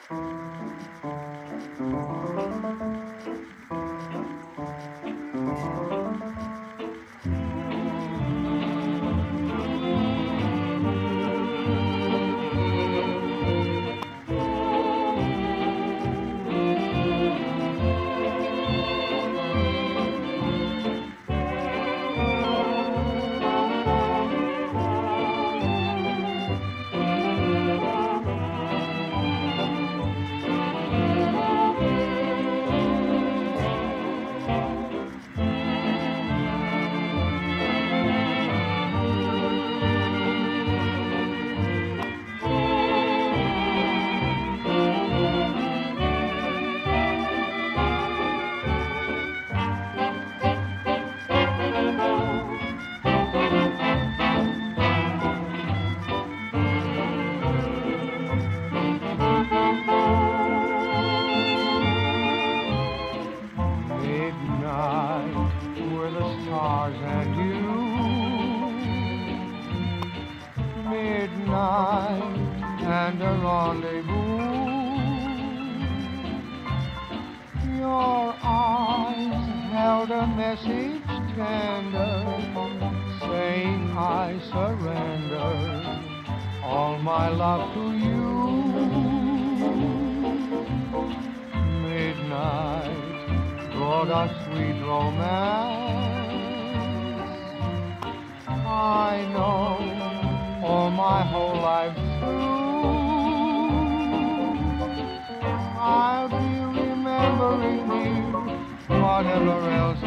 Were the stars and you. Midnight and a rendezvous. Your eyes held a message tender, saying I surrender all my love to you. Midnight brought us sweet romance. I know all my whole life through I'll be remembering you, whatever else